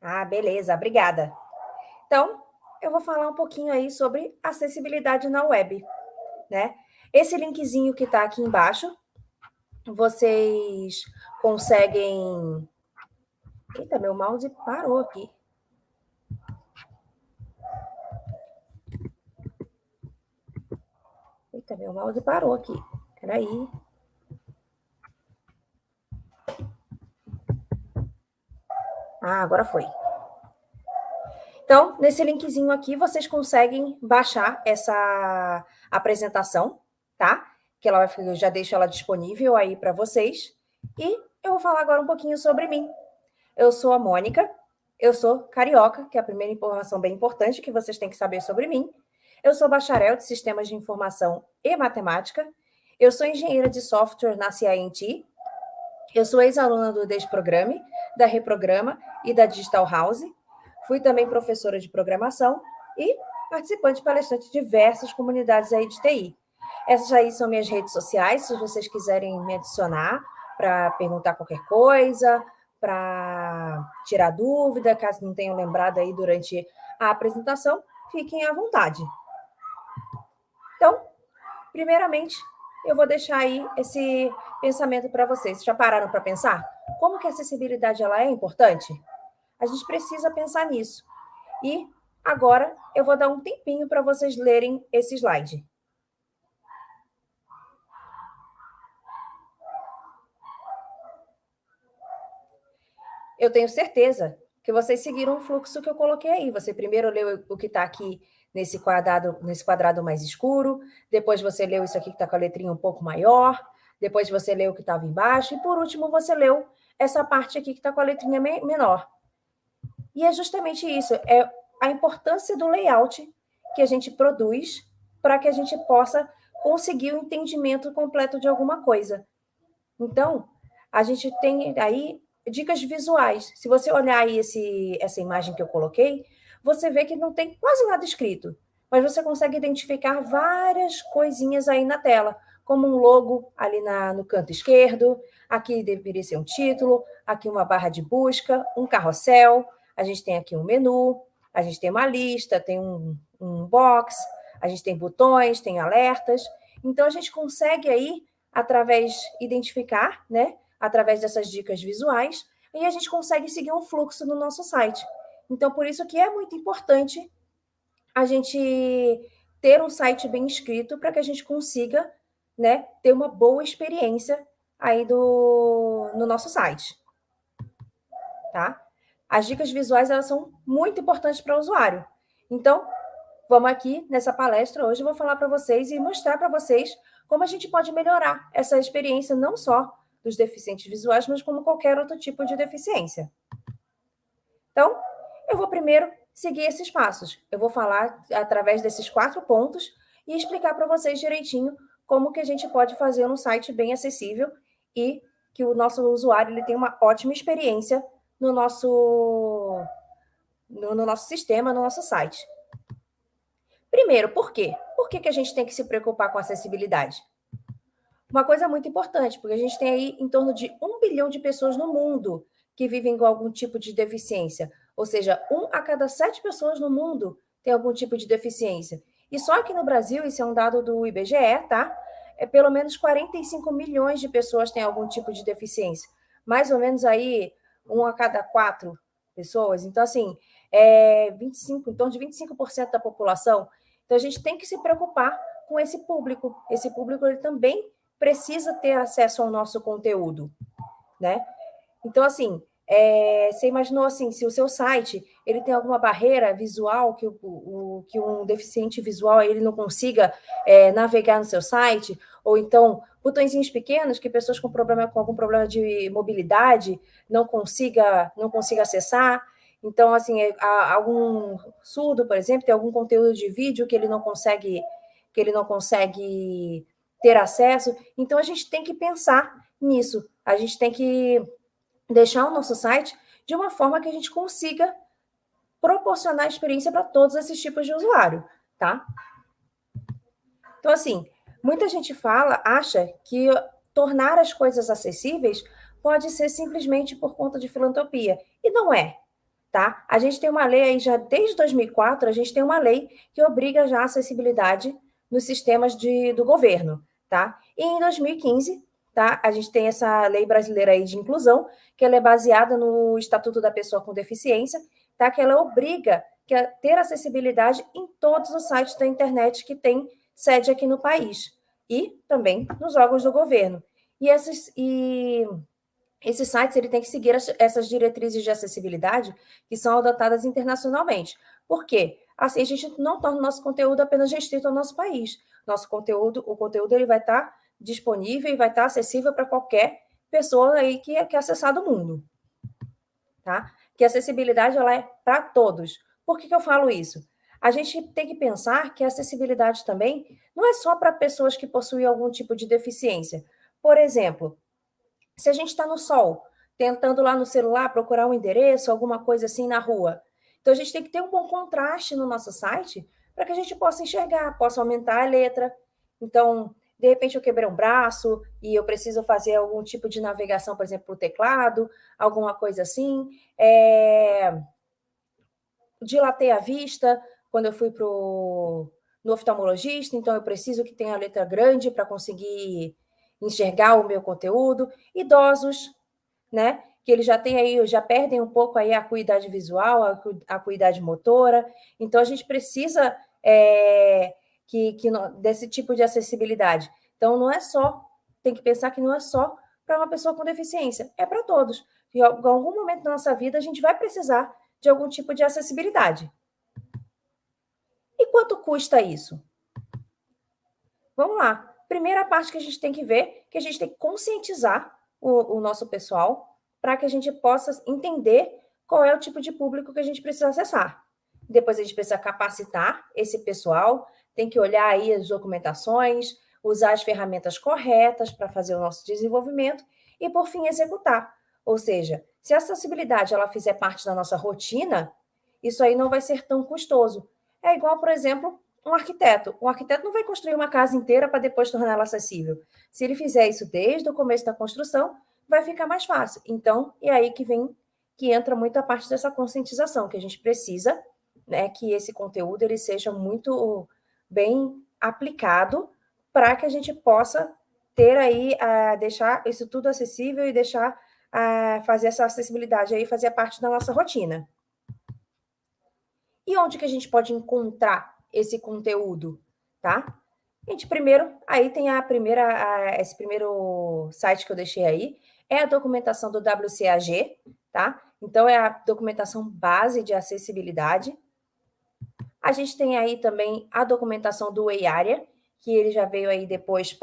Ah, beleza, obrigada. Então, eu vou falar um pouquinho aí sobre acessibilidade na web, né? Esse linkzinho que está aqui embaixo, vocês conseguem. Eita, meu mouse parou aqui. Eita, meu mouse parou aqui. Peraí. Ah, agora foi. Então, nesse linkzinho aqui, vocês conseguem baixar essa apresentação, tá? Que ela vai, eu já deixo ela disponível aí para vocês. E eu vou falar agora um pouquinho sobre mim. Eu sou a Mônica, eu sou carioca, que é a primeira informação bem importante que vocês têm que saber sobre mim. Eu sou bacharel de Sistemas de Informação e Matemática. Eu sou engenheira de software na CI&T. Eu sou ex-aluna do Desprograme, da Reprograma e da Digital House. Fui também professora de programação e participante palestrante de diversas comunidades aí de TI. Essas aí são minhas redes sociais, se vocês quiserem me adicionar para perguntar qualquer coisa, para tirar dúvida, caso não tenham lembrado aí durante a apresentação, fiquem à vontade. Então, primeiramente, eu vou deixar aí esse pensamento para vocês. Já pararam para pensar? Como que a acessibilidade ela é importante? A gente precisa pensar nisso. E agora eu vou dar um tempinho para vocês lerem esse slide. Eu tenho certeza que vocês seguiram o fluxo que eu coloquei aí. Você primeiro leu o que está aqui nesse quadrado mais escuro, depois você leu isso aqui que está com a letrinha um pouco maior, depois você leu o que estava embaixo, e por último você leu essa parte aqui que está com a letrinha menor. E é justamente isso, é a importância do layout que a gente produz para que a gente possa conseguir o entendimento completo de alguma coisa. Então, a gente tem aí dicas visuais. Se você olhar aí essa imagem que eu coloquei, você vê que não tem quase nada escrito, mas você consegue identificar várias coisinhas aí na tela, como um logo ali no canto esquerdo, aqui deveria ser um título, aqui uma barra de busca, um carrossel, a gente tem aqui um menu, a gente tem uma lista, tem um box, a gente tem botões, tem alertas. Então, a gente consegue aí através identificar, né, através dessas dicas visuais, e a gente consegue seguir um fluxo no nosso site. Então, por isso que é muito importante a gente ter um site bem escrito para que a gente consiga, né, ter uma boa experiência aí no nosso site, tá? As dicas visuais elas são muito importantes para o usuário. Então, vamos aqui nessa palestra hoje, eu vou falar para vocês e mostrar para vocês como a gente pode melhorar essa experiência não só dos deficientes visuais, mas como qualquer outro tipo de deficiência. Então, eu vou primeiro seguir esses passos. Eu vou falar através desses 4 pontos e explicar para vocês direitinho como que a gente pode fazer um site bem acessível e que o nosso usuário ele tenha uma ótima experiência no nosso sistema, no nosso site. Primeiro, por quê? Por que a gente tem que se preocupar com a acessibilidade? Uma coisa muito importante, porque a gente tem aí em torno de 1 bilhão de pessoas no mundo que vivem com algum tipo de deficiência. Ou seja, 1 a cada 7 pessoas no mundo tem algum tipo de deficiência. E só aqui no Brasil, isso é um dado do IBGE, tá? É pelo menos 45 milhões de pessoas têm algum tipo de deficiência. Mais ou menos aí 1 a cada 4 pessoas. Então, assim, 25, em torno de 25% da população. Então, a gente tem que se preocupar com esse público. Esse público ele também precisa ter acesso ao nosso conteúdo, né? Então, assim, você imaginou assim, se o seu site ele tem alguma barreira visual que um deficiente visual ele não consiga navegar no seu site, ou então botõezinhos pequenos que pessoas com algum problema de mobilidade não consiga acessar. Então, assim, algum surdo, por exemplo, tem algum conteúdo de vídeo que ele não consegue ter acesso. Então, a gente tem que pensar nisso. A gente tem que deixar o nosso site de uma forma que a gente consiga proporcionar experiência para todos esses tipos de usuário, tá? Então, assim, muita gente acha que tornar as coisas acessíveis pode ser simplesmente por conta de filantropia. E não é. tá? A gente tem uma lei aí já desde 2004, a gente tem uma lei que obriga já a acessibilidade nos sistemas do governo, tá? E em 2015, tá? A gente tem essa lei brasileira aí de inclusão, que ela é baseada no Estatuto da Pessoa com Deficiência, tá? Que ela obriga a ter acessibilidade em todos os sites da internet que tem sede aqui no país e também nos órgãos do governo. Esses sites ele tem que seguir essas diretrizes de acessibilidade que são adotadas internacionalmente. Por quê? Assim a gente não torna o nosso conteúdo apenas restrito ao nosso país. O conteúdo ele vai estar disponível e vai estar acessível para qualquer pessoa aí que acessar do mundo, tá? Que a acessibilidade ela é para todos. Por que eu falo isso? A gente tem que pensar que a acessibilidade também não é só para pessoas que possuem algum tipo de deficiência. Por exemplo, se a gente está no sol, tentando lá no celular procurar um endereço, alguma coisa assim na rua. Então a gente tem que ter um bom contraste no nosso site para que a gente possa enxergar, possa aumentar a letra. Então, de repente eu quebrei um braço e eu preciso fazer algum tipo de navegação, por exemplo, para o teclado, alguma coisa assim. Dilatei a vista quando eu fui no oftalmologista, então eu preciso que tenha a letra grande para conseguir enxergar o meu conteúdo. Idosos, né? Que eles já têm aí, já perdem um pouco aí a acuidade visual, a acuidade motora. Então a gente precisa desse tipo de acessibilidade. Então não é só, tem que pensar que não é só para uma pessoa com deficiência, é para todos. Em algum momento da nossa vida a gente vai precisar de algum tipo de acessibilidade. E quanto custa isso? Vamos lá. Primeira parte que a gente tem que ver, que a gente tem que conscientizar o nosso pessoal para que a gente possa entender qual é o tipo de público que a gente precisa acessar. Depois a gente precisa capacitar esse pessoal, tem que olhar aí as documentações, usar as ferramentas corretas para fazer o nosso desenvolvimento e, por fim, executar. Ou seja, se a acessibilidade ela fizer parte da nossa rotina, isso aí não vai ser tão custoso. É igual, por exemplo, um arquiteto. Um arquiteto não vai construir uma casa inteira para depois torná-la acessível. Se ele fizer isso desde o começo da construção, vai ficar mais fácil. Então, é aí que entra muito a parte dessa conscientização, que a gente precisa, né, que esse conteúdo ele seja muito bem aplicado para que a gente possa ter aí, deixar isso tudo acessível e deixar fazer essa acessibilidade aí fazer parte da nossa rotina. E onde que a gente pode encontrar esse conteúdo, tá? Gente, primeiro, aí tem esse primeiro site que eu deixei aí, é a documentação do WCAG, tá? Então, é a documentação base de acessibilidade. A gente tem aí também a documentação do EIARIA, que ele já veio aí depois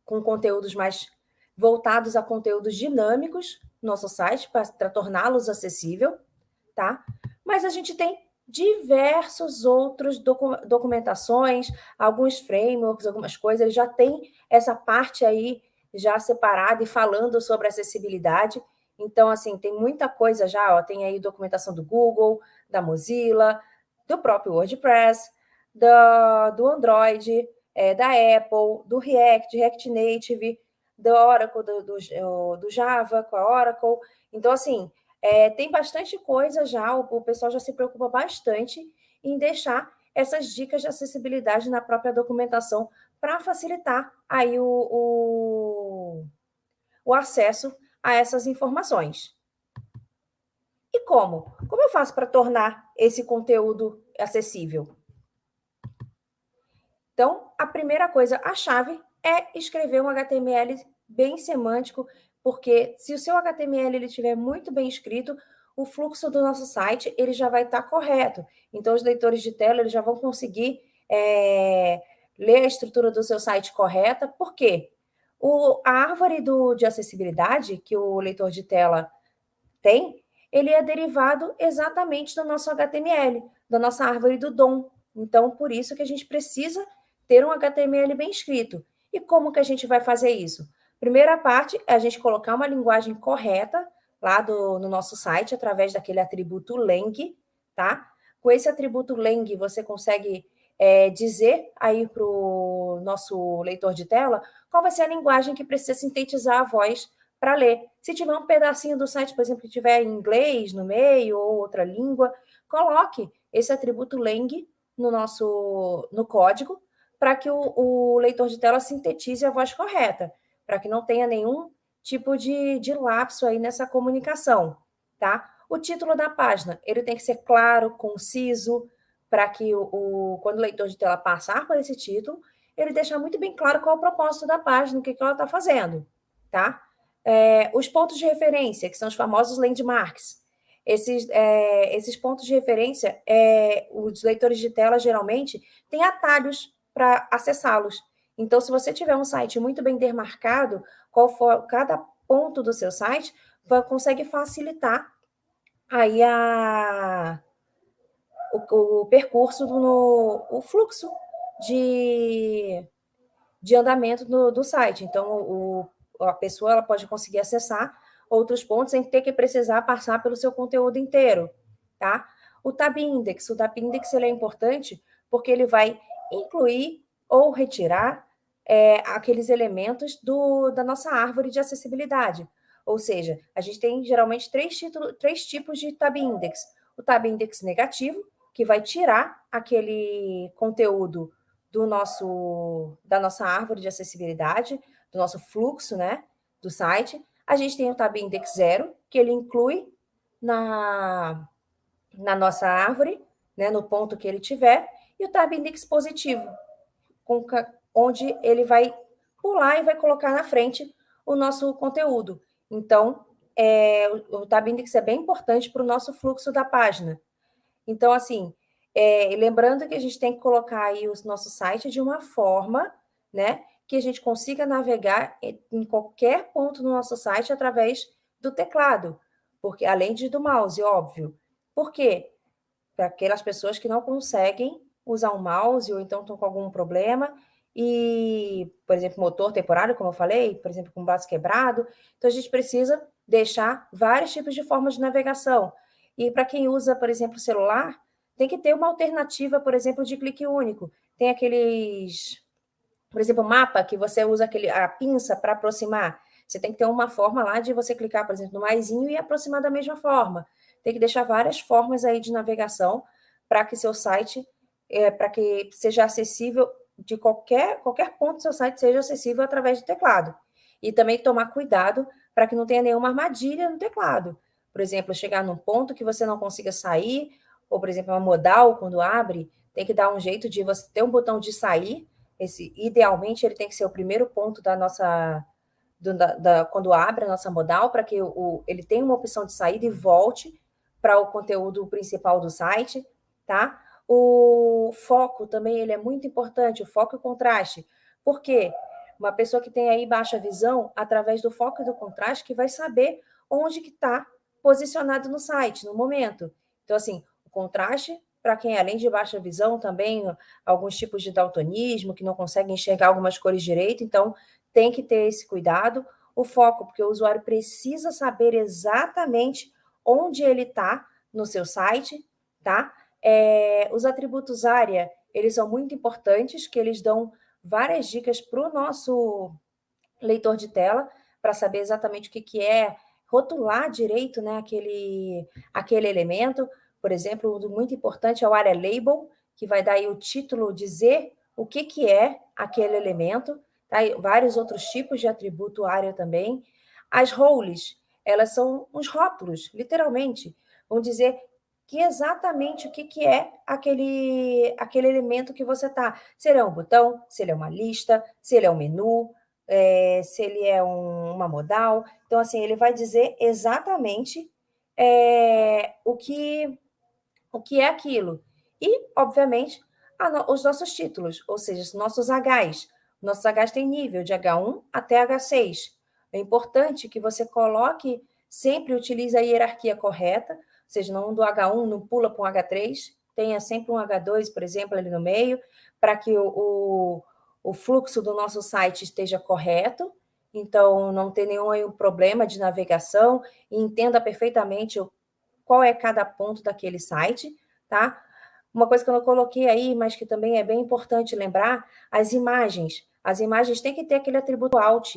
com conteúdos mais voltados a conteúdos dinâmicos no nosso site, para torná-los acessível, tá? Mas a gente tem diversos outros documentações, alguns frameworks, algumas coisas, ele já tem essa parte aí já separada e falando sobre acessibilidade. Então, assim, tem muita coisa já, ó, tem aí documentação do Google, da Mozilla, do próprio WordPress, do Android, da Apple, do React Native, do Oracle, do Java com a Oracle. Então, assim, tem bastante coisa já, o pessoal já se preocupa bastante em deixar essas dicas de acessibilidade na própria documentação para facilitar aí o acesso a essas informações. E como? Como eu faço para tornar esse conteúdo acessível? Então, a primeira coisa, a chave é escrever um HTML bem semântico, porque se o seu HTML ele estiver muito bem escrito, o fluxo do nosso site ele já vai estar correto. Então, os leitores de tela eles já vão conseguir ler a estrutura do seu site correta. Por quê? A árvore de acessibilidade que o leitor de tela tem, ele é derivado exatamente do nosso HTML, da nossa árvore do DOM. Então, por isso que a gente precisa ter um HTML bem escrito. E como que a gente vai fazer isso? Primeira parte é a gente colocar uma linguagem correta lá no nosso site, através daquele atributo lang, tá? Com esse atributo lang, você consegue dizer aí para o nosso leitor de tela qual vai ser a linguagem que precisa sintetizar a voz para ler. Se tiver um pedacinho do site, por exemplo, que tiver em inglês no meio ou outra língua, coloque esse atributo lang no código para que o leitor de tela sintetize a voz correta, para que não tenha nenhum tipo de lapso aí nessa comunicação, tá? O título da página, ele tem que ser claro, conciso, para que quando o leitor de tela passar por esse título, ele deixar muito bem claro qual é o propósito da página, o que ela está fazendo, tá? Os pontos de referência, que são os famosos landmarks. Esses pontos de referência, os leitores de tela, geralmente, têm atalhos para acessá-los. Então, se você tiver um site muito bem demarcado, qual for cada ponto do seu site, consegue facilitar aí o percurso, o fluxo de andamento do site. Então, a pessoa ela pode conseguir acessar outros pontos sem ter que precisar passar pelo seu conteúdo inteiro, tá? O Tab Index ele é importante porque ele vai incluir ou retirar aqueles elementos da nossa árvore de acessibilidade. Ou seja, a gente tem geralmente três tipos de Tab Index. O Tab Index negativo, que vai tirar aquele conteúdo da nossa árvore de acessibilidade, do nosso fluxo, né, do site. A gente tem o Tab Index 0, que ele inclui na nossa árvore, né, no ponto que ele tiver, e o Tab Index positivo, onde ele vai pular e vai colocar na frente o nosso conteúdo. Então, o Tab Index é bem importante para o nosso fluxo da página. Então, assim, lembrando que a gente tem que colocar aí o nosso site de uma forma, né, que a gente consiga navegar em qualquer ponto do nosso site através do teclado, porque além do mouse, óbvio. Por quê? Para aquelas pessoas que não conseguem usar um mouse ou então estão com algum problema e, por exemplo, motor temporário, como eu falei, por exemplo, com o braço quebrado. Então, a gente precisa deixar vários tipos de formas de navegação. E para quem usa, por exemplo, celular, tem que ter uma alternativa, por exemplo, de clique único. Tem aqueles, por exemplo, mapa que você usa a pinça para aproximar. Você tem que ter uma forma lá de você clicar, por exemplo, no maisinho e aproximar da mesma forma. Tem que deixar várias formas aí de navegação para que seu site, para que seja acessível de qualquer ponto do seu site seja acessível através do teclado. E também tomar cuidado para que não tenha nenhuma armadilha no teclado. Por exemplo, chegar num ponto que você não consiga sair, ou, por exemplo, uma modal, quando abre, tem que dar um jeito de você ter um botão de sair. Idealmente, ele tem que ser o primeiro ponto da nossa... quando abre a nossa modal, para que ele tenha uma opção de saída e volte para o conteúdo principal do site, tá? O foco também ele é muito importante, o foco e o contraste. Por quê? Uma pessoa que tem aí baixa visão, através do foco e do contraste, que vai saber onde que está posicionado no site, no momento. Então, assim, o contraste, para quem além de baixa visão, também alguns tipos de daltonismo, que não conseguem enxergar algumas cores direito, então tem que ter esse cuidado. O foco, porque o usuário precisa saber exatamente onde ele está no seu site, tá? Os atributos área, eles são muito importantes, que eles dão várias dicas para o nosso leitor de tela, para saber exatamente o que é, rotular direito, né, aquele elemento. Por exemplo, muito importante é o area label, que vai dar aí o título, dizer o que é aquele elemento, tá? E vários outros tipos de atributo área também. As roles, elas são uns rótulos, literalmente, vão dizer exatamente o que é aquele elemento que você está. Se ele é um botão, se ele é uma lista, se ele é um menu, se ele é uma modal. Então, assim, ele vai dizer exatamente o que é aquilo. E, obviamente, os nossos títulos, ou seja, os nossos Hs. Nossos Hs têm nível de H1 até H6. É importante que você coloque, sempre utilize a hierarquia correta, ou seja, não do H1 não pula para um H3, tenha sempre um H2, por exemplo, ali no meio, para que o fluxo do nosso site esteja correto, então não tem nenhum problema de navegação, e entenda perfeitamente qual é cada ponto daquele site, tá? Uma coisa que eu não coloquei aí, mas que também é bem importante lembrar, as imagens. As imagens têm que ter aquele atributo alt,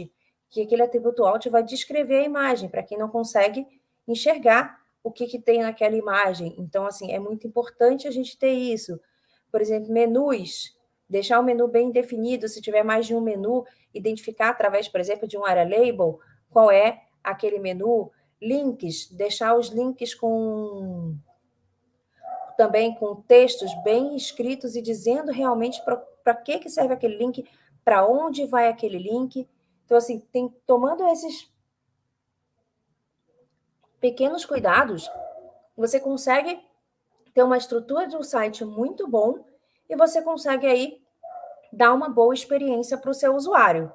que aquele atributo alt vai descrever a imagem, para quem não consegue enxergar o que tem naquela imagem. Então, assim, é muito importante a gente ter isso. Por exemplo, menus, deixar o menu bem definido, se tiver mais de um menu, identificar através, por exemplo, de um area label, qual é aquele menu. Links, deixar os links também com textos bem escritos e dizendo realmente para que serve aquele link, para onde vai aquele link. Então, assim, tomando esses pequenos cuidados, você consegue ter uma estrutura de um site muito bom e você consegue aí dar uma boa experiência para o seu usuário,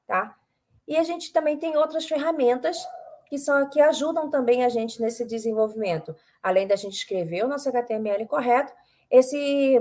tá? E a gente também tem outras ferramentas que ajudam também a gente nesse desenvolvimento. Além da gente escrever o nosso HTML correto, esse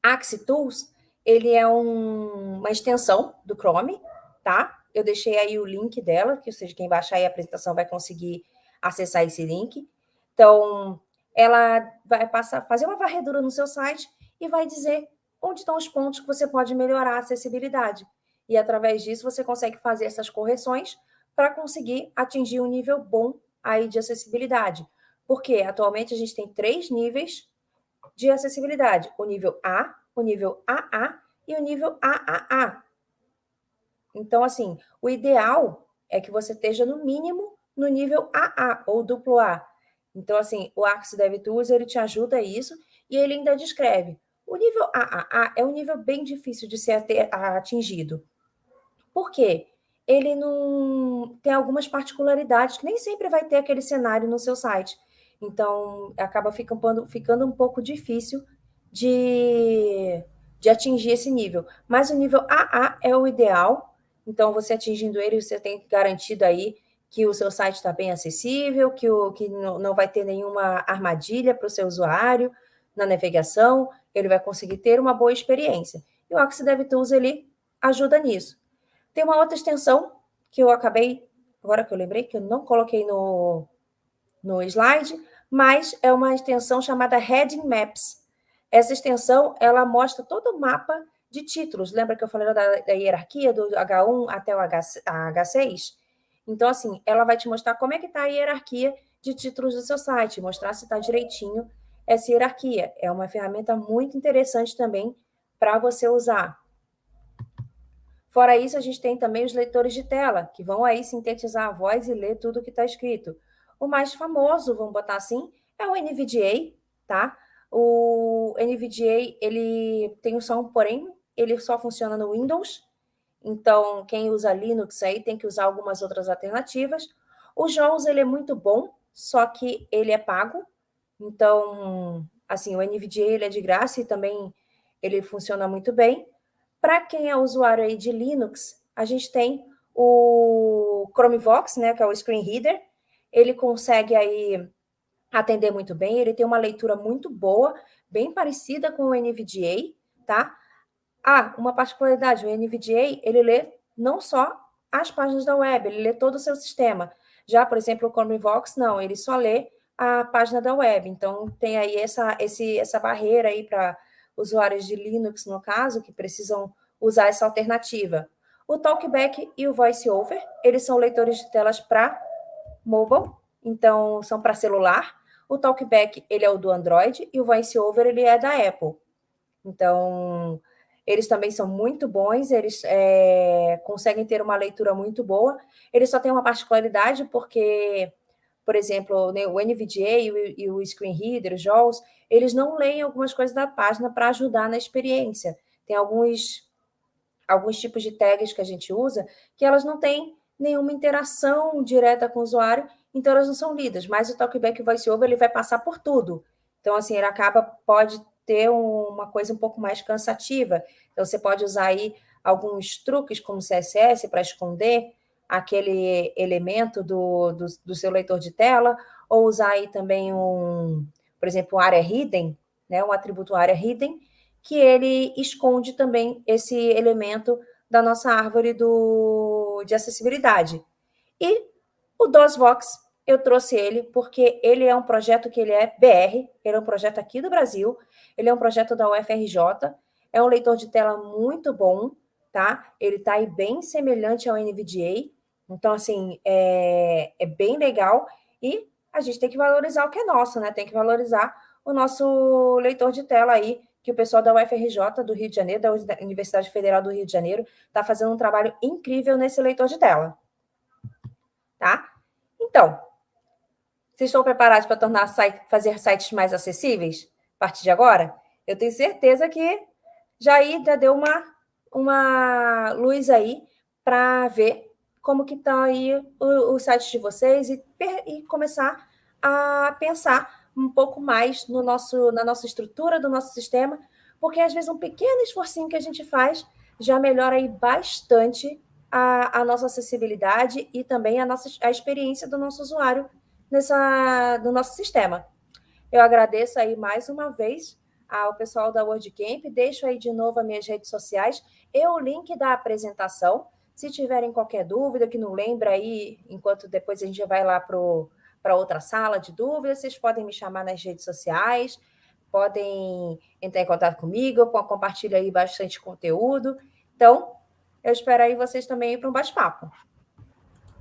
Axe Tools, ele é uma extensão do Chrome, tá? Eu deixei aí o link dela, que ou seja, quem baixar aí a apresentação vai conseguir acessar esse link. Então, ela vai fazer uma varredura no seu site e vai dizer onde estão os pontos que você pode melhorar a acessibilidade. E através disso você consegue fazer essas correções para conseguir atingir um nível bom aí de acessibilidade. Porque atualmente a gente tem 3 níveis de acessibilidade: o nível A, o nível AA e o nível AAA. Então, assim, o ideal é que você esteja no mínimo no nível AA ou duplo A. Então, assim, o Axis DevTools, ele te ajuda a isso e ele ainda descreve. O nível AAA é um nível bem difícil de ser atingido. Por quê? Ele não tem algumas particularidades que nem sempre vai ter aquele cenário no seu site. Então, acaba ficando um pouco difícil de atingir esse nível. Mas o nível AA é o ideal. Então, você atingindo ele, você tem garantido aí que o seu site está bem acessível, que não vai ter nenhuma armadilha para o seu usuário na navegação, ele vai conseguir ter uma boa experiência. E o Axis DevTools, ele ajuda nisso. Tem uma outra extensão que eu acabei, agora que eu lembrei, que eu não coloquei no slide, mas é uma extensão chamada Heading Maps. Essa extensão, ela mostra todo o mapa de títulos. Lembra que eu falei da hierarquia, do H1 até o H6? Então, assim, ela vai te mostrar como é que está a hierarquia de títulos do seu site, mostrar se está direitinho essa hierarquia. É uma ferramenta muito interessante também para você usar. Fora isso, a gente tem também os leitores de tela, que vão aí sintetizar a voz e ler tudo que está escrito. O mais famoso, vamos botar assim, é o NVDA, tá? O NVDA, ele tem só um porém, ele só funciona no Windows, então quem usa Linux aí tem que usar algumas outras alternativas. O JAWS, ele é muito bom, só que ele é pago, então, assim, o NVDA, ele é de graça e também ele funciona muito bem. Para quem é usuário aí de Linux, a gente tem o Chromevox, né, que é o Screen Reader. Ele consegue aí atender muito bem, ele tem uma leitura muito boa, bem parecida com o NVDA, tá? Uma particularidade, o NVDA, ele lê não só as páginas da web, ele lê todo o seu sistema. Já, por exemplo, o Chromevox, não, ele só lê a página da web. Então, tem aí essa barreira aí para usuários de Linux, no caso, que precisam usar essa alternativa. O Talkback e o VoiceOver, eles são leitores de telas para mobile, então são para celular. O Talkback, ele é o do Android e o VoiceOver, ele é da Apple. Então, eles também são muito bons, eles conseguem ter uma leitura muito boa. Eles só têm uma particularidade porque, por exemplo, né, o NVDA e o Screen Reader, os JAWS, eles não leem algumas coisas da página para ajudar na experiência. Tem alguns tipos de tags que a gente usa que elas não têm nenhuma interação direta com o usuário, então elas não são lidas, mas o Talkback e o VoiceOver, ele vai passar por tudo. Então, assim, ele pode ter uma coisa um pouco mais cansativa. Então, você pode usar aí alguns truques como CSS para esconder aquele elemento do seu leitor de tela, ou usar aí também por exemplo, área hidden, né, um atributo área hidden, que ele esconde também esse elemento da nossa árvore de acessibilidade. E o DOSVox, eu trouxe ele porque ele é um projeto que ele é BR, ele é um projeto aqui do Brasil, ele é um projeto da UFRJ, é um leitor de tela muito bom, tá? Ele está aí bem semelhante ao NVDA, então, assim, é bem legal, e a gente tem que valorizar o que é nosso, né? Tem que valorizar o nosso leitor de tela aí, que o pessoal da UFRJ do Rio de Janeiro, da Universidade Federal do Rio de Janeiro, está fazendo um trabalho incrível nesse leitor de tela, tá? Então, vocês estão preparados para fazer sites mais acessíveis a partir de agora? Eu tenho certeza que já deu uma luz aí para ver como que estão aí os sites de vocês e começar a pensar um pouco mais na nossa estrutura do nosso sistema, porque às vezes um pequeno esforcinho que a gente faz já melhora aí bastante a nossa acessibilidade e também a experiência do nosso usuário do nosso sistema. Eu agradeço aí mais uma vez ao pessoal da WordCamp, deixo aí de novo as minhas redes sociais e o link da apresentação. Se tiverem qualquer dúvida que não lembra aí, enquanto depois a gente vai lá para outra sala de dúvidas, vocês podem me chamar nas redes sociais, podem entrar em contato comigo, eu compartilho aí bastante conteúdo. Então, eu espero aí vocês também para um bate-papo.